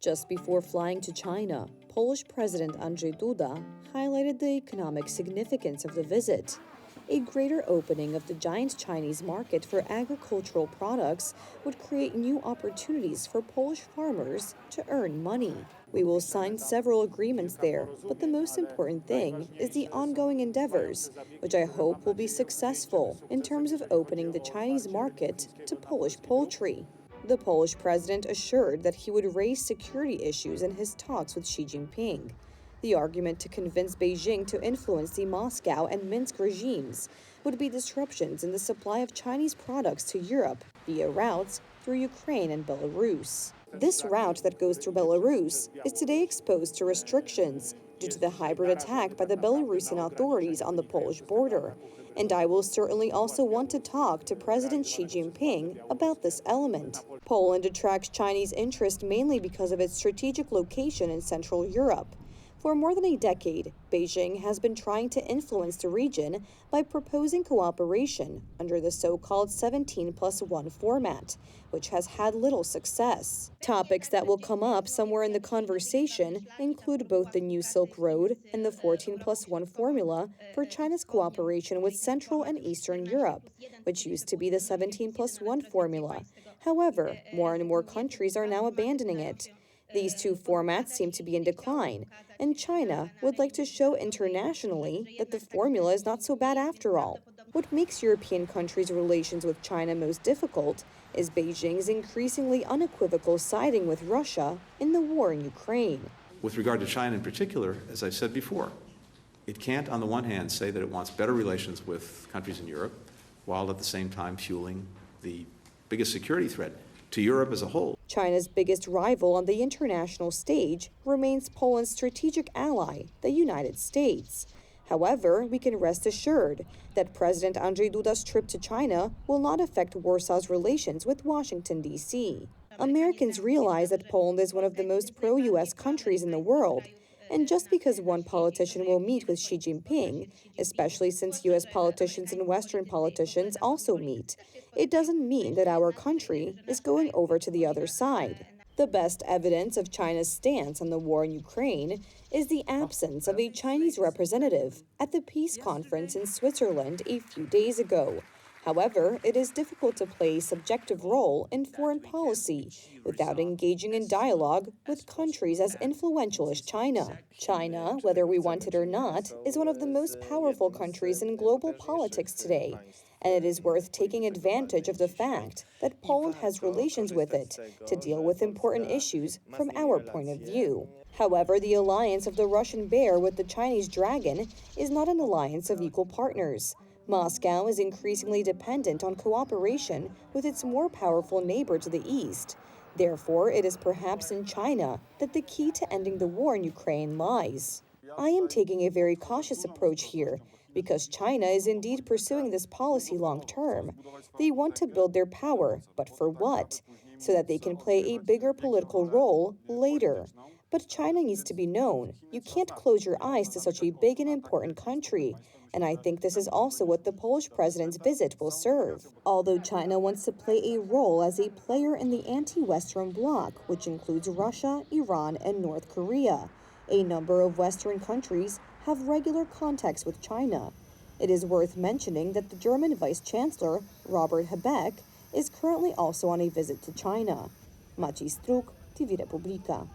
Just before flying to China, Polish President Andrzej Duda highlighted the economic significance of the visit. A greater opening of the giant Chinese market for agricultural products would create new opportunities for Polish farmers to earn money. We will sign several agreements there, but the most important thing is the ongoing endeavors, which I hope will be successful in terms of opening the Chinese market to Polish poultry. The Polish president assured that he would raise security issues in his talks with Xi Jinping. The argument to convince Beijing to influence the Moscow and Minsk regimes would be disruptions in the supply of Chinese products to Europe via routes through Ukraine and Belarus. This route that goes through Belarus is today exposed to restrictions due to the hybrid attack by the Belarusian authorities on the Polish border. And I will certainly also want to talk to President Xi Jinping about this element. Poland attracts Chinese interest mainly because of its strategic location in Central Europe. For more than a decade, Beijing has been trying to influence the region by proposing cooperation under the so-called 17+1 format, which has had little success. Topics that will come up somewhere in the conversation include both the New Silk Road and the 14+1 formula for China's cooperation with Central and Eastern Europe, which used to be the 17+1 formula. However, more and more countries are now abandoning it. These two formats seem to be in decline, and China would like to show internationally that the formula is not so bad after all. What makes European countries' relations with China most difficult is Beijing's increasingly unequivocal siding with Russia in the war in Ukraine. With regard to China in particular, as I said before, it can't on the one hand say that it wants better relations with countries in Europe, while at the same time fueling the biggest security threat to Europe as a whole. China's biggest rival on the international stage remains Poland's strategic ally, the United States. However, we can rest assured that President Andrzej Duda's trip to China will not affect Warsaw's relations with Washington, D.C. Americans realize that Poland is one of the most pro-U.S. countries in the world. And just because one politician will meet with Xi Jinping, especially since U.S. politicians and Western politicians also meet, it doesn't mean that our country is going over to the other side. The best evidence of China's stance on the war in Ukraine is the absence of a Chinese representative at the peace conference in Switzerland a few days ago. However, it is difficult to play a subjective role in foreign policy without engaging in dialogue with countries as influential as China. China, whether we want it or not, is one of the most powerful countries in global politics today, and it is worth taking advantage of the fact that Poland has relations with it to deal with important issues from our point of view. However, the alliance of the Russian bear with the Chinese dragon is not an alliance of equal partners. Moscow is increasingly dependent on cooperation with its more powerful neighbor to the east. Therefore, it is perhaps in China that the key to ending the war in Ukraine lies. I am taking a very cautious approach here, because China is indeed pursuing this policy long-term. They want to build their power, but for what? So that they can play a bigger political role later. But China needs to be known. You can't close your eyes to such a big and important country. And I think this is also what the Polish president's visit will serve. Although China wants to play a role as a player in the anti-Western bloc, which includes Russia, Iran, and North Korea, a number of Western countries have regular contacts with China. It is worth mentioning that the German Vice Chancellor, Robert Habeck, is currently also on a visit to China. Maciej Struk, TV Republika.